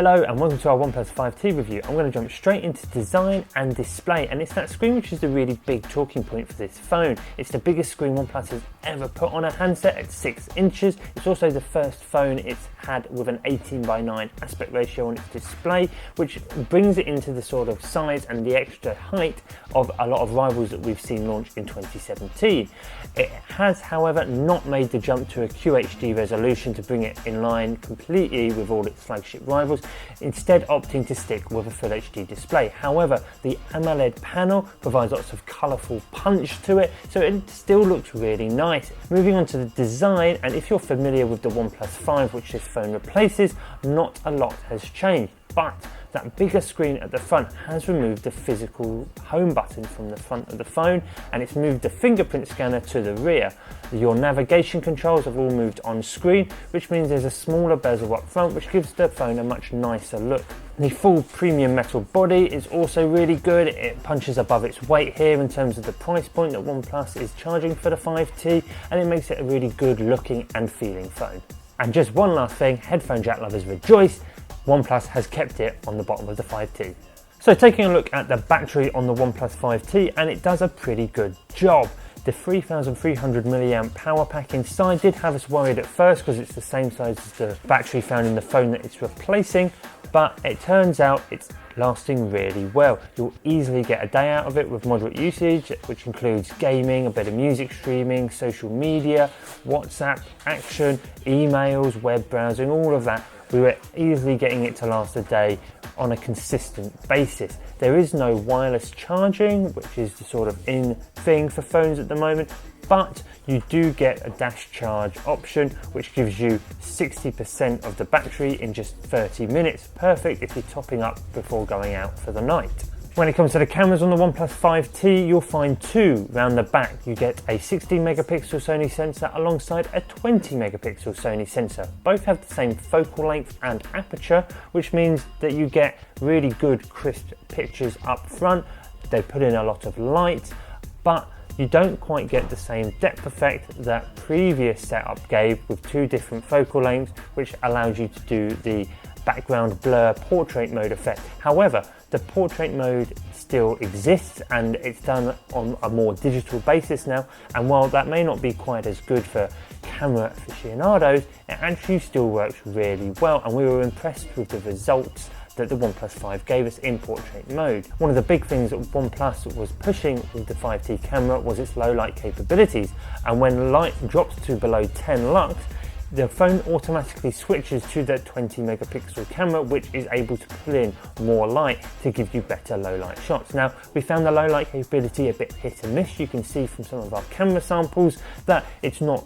Hello and welcome to our OnePlus 5T review. I'm going to jump straight into design and display, and it's that screen which is the really big talking point for this phone. It's the biggest screen OnePlus has ever put on a handset at 6 inches. It's also the first phone it's had with an 18:9 aspect ratio on its display, which brings it into the sort of size and the extra height of a lot of rivals that we've seen launched in 2017. It has, however, not made the jump to a QHD resolution to bring it in line completely with all its flagship rivals, instead opting to stick with a Full HD display. However, the AMOLED panel provides lots of colourful punch to it, so it still looks really nice. Moving on to the design, and if you're familiar with the OnePlus 5, which this phone replaces, not a lot has changed, but that bigger screen at the front has removed the physical home button from the front of the phone, and it's moved the fingerprint scanner to the rear. Your navigation controls have all moved on screen, which means there's a smaller bezel up front, which gives the phone a much nicer look. The full premium metal body is also really good. It punches above its weight here in terms of the price point that OnePlus is charging for the 5T, and it makes it a really good looking and feeling phone. And just one last thing, headphone jack lovers rejoice, OnePlus has kept it on the bottom of the 5T. So taking a look at the battery on the OnePlus 5T, and it does a pretty good job. The 3300 mAh power pack inside did have us worried at first because it's the same size as the battery found in the phone that it's replacing, but it turns out it's lasting really well. You'll easily get a day out of it with moderate usage, which includes gaming, a bit of music streaming, social media, WhatsApp, action, emails, web browsing, all of that. We were easily getting it to last a day on a consistent basis. There is no wireless charging, which is the sort of in thing for phones at the moment, but you do get a dash charge option, which gives you 60% of the battery in just 30 minutes. Perfect if you're topping up before going out for the night. When it comes to the cameras on the OnePlus 5T, you'll find two round the back. You get a 16 megapixel Sony sensor alongside a 20 megapixel Sony sensor. Both have the same focal length and aperture, which means that you get really good crisp pictures up front. They put in a lot of light, but you don't quite get the same depth effect that previous setup gave with two different focal lengths, which allowed you to do the background blur portrait mode effect. However, the portrait mode still exists and it's done on a more digital basis now, and while that may not be quite as good for camera aficionados, it actually still works really well, and we were impressed with the results that the OnePlus 5 gave us in portrait mode. One of the big things that OnePlus was pushing with the 5T camera was its low light capabilities, and when light drops to below 10 lux, the phone automatically switches to the 20 megapixel camera, which is able to pull in more light to give you better low light shots. Now, we found the low light capability a bit hit and miss. You can see from some of our camera samples that it's not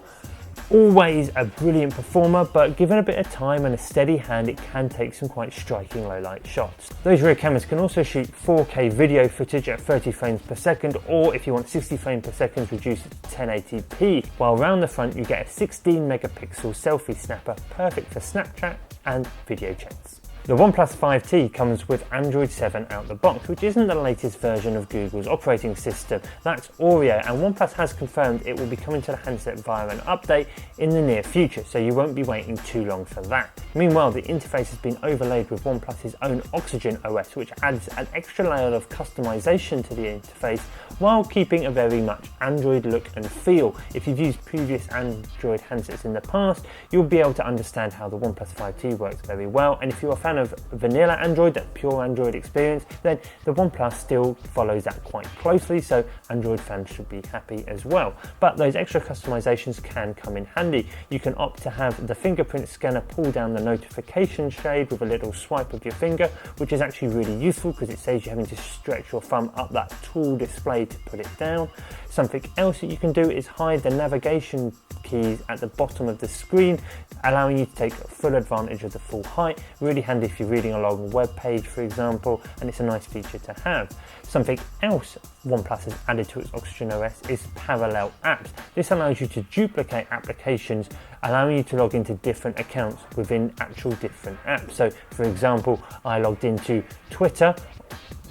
always a brilliant performer, but given a bit of time and a steady hand, it can take some quite striking low light shots. Those rear cameras can also shoot 4K video footage at 30 frames per second, or if you want 60 frames per second, reduce it to 1080p, while round the front you get a 16 megapixel selfie snapper, perfect for Snapchat and video chats. The OnePlus 5T comes with Android 7 out the box, which isn't the latest version of Google's operating system. That's Oreo, and OnePlus has confirmed it will be coming to the handset via an update in the near future, so you won't be waiting too long for that. Meanwhile, the interface has been overlaid with OnePlus's own Oxygen OS, which adds an extra layer of customization to the interface while keeping a very much Android look and feel. If you've used previous Android handsets in the past, you'll be able to understand how the OnePlus 5T works very well, and if you're a fan of vanilla Android, that pure Android experience, then the OnePlus still follows that quite closely, so Android fans should be happy as well. But those extra customizations can come in handy. You can opt to have the fingerprint scanner pull down the notification shade with a little swipe of your finger, which is actually really useful because it saves you having to stretch your thumb up that tall display to put it down. Something else that you can do is hide the navigation keys at the bottom of the screen, allowing you to take full advantage of the full height. Really handy if you're reading along a web page, for example, and it's a nice feature to have. Something else OnePlus has added to its Oxygen OS is parallel apps. This allows you to duplicate applications, allowing you to log into different accounts within actual different apps. So, for example, I logged into Twitter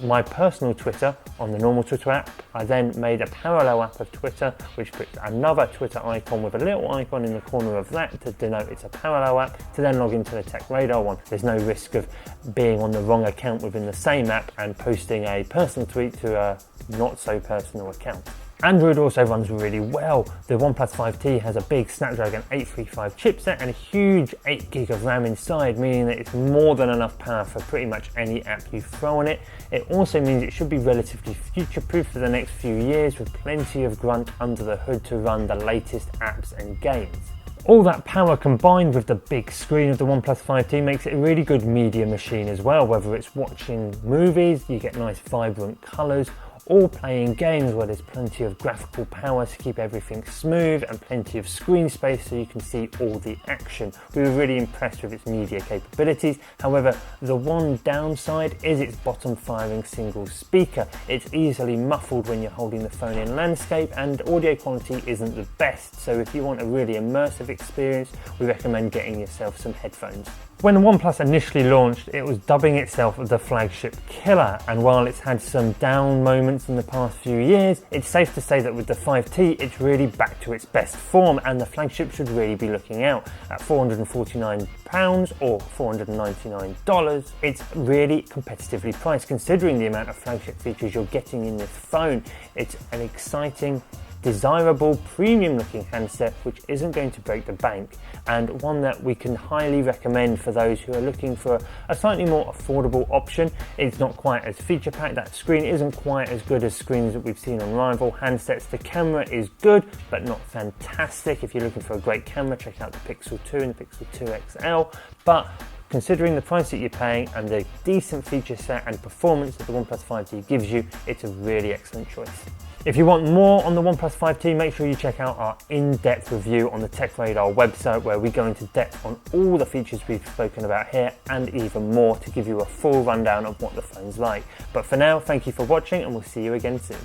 my personal Twitter on the normal Twitter app. I then made a parallel app of Twitter, which puts another Twitter icon with a little icon in the corner of that to denote it's a parallel app, to then log into the Tech Radar one. There's no risk of being on the wrong account within the same app and posting a personal tweet to a not so personal account. Android also runs really well. The OnePlus 5T has a big Snapdragon 835 chipset and a huge 8GB of RAM inside, meaning that it's more than enough power for pretty much any app you throw on it. It also means it should be relatively future-proof for the next few years, with plenty of grunt under the hood to run the latest apps and games. All that power combined with the big screen of the OnePlus 5T makes it a really good media machine as well, whether it's watching movies, you get nice vibrant colours, or playing games where there's plenty of graphical power to keep everything smooth and plenty of screen space so you can see all the action. We were really impressed with its media capabilities. However, the one downside is its bottom firing single speaker. It's easily muffled when you're holding the phone in landscape, and audio quality isn't the best, so if you want a really immersive experience, we recommend getting yourself some headphones. When the OnePlus initially launched, it was dubbing itself the flagship killer, and while it's had some down moments in the past few years, it's safe to say that with the 5T it's really back to its best form, and the flagship should really be looking out. At £449 or $499, it's really competitively priced considering the amount of flagship features you're getting in this phone. It's an exciting, desirable, premium looking handset which isn't going to break the bank, and one that we can highly recommend for those who are looking for a slightly more affordable option. It's not quite as feature packed, that screen isn't quite as good as screens that we've seen on rival handsets. The camera is good but not fantastic. If you're looking for a great camera, check out the Pixel 2 and the Pixel 2 XL, but considering the price that you're paying and the decent feature set and performance that the OnePlus 5T gives you, it's a really excellent choice. If you want more on the OnePlus 5T, make sure you check out our in-depth review on the Tech Radar website, where we go into depth on all the features we've spoken about here and even more to give you a full rundown of what the phone's like. But for now, thank you for watching and we'll see you again soon.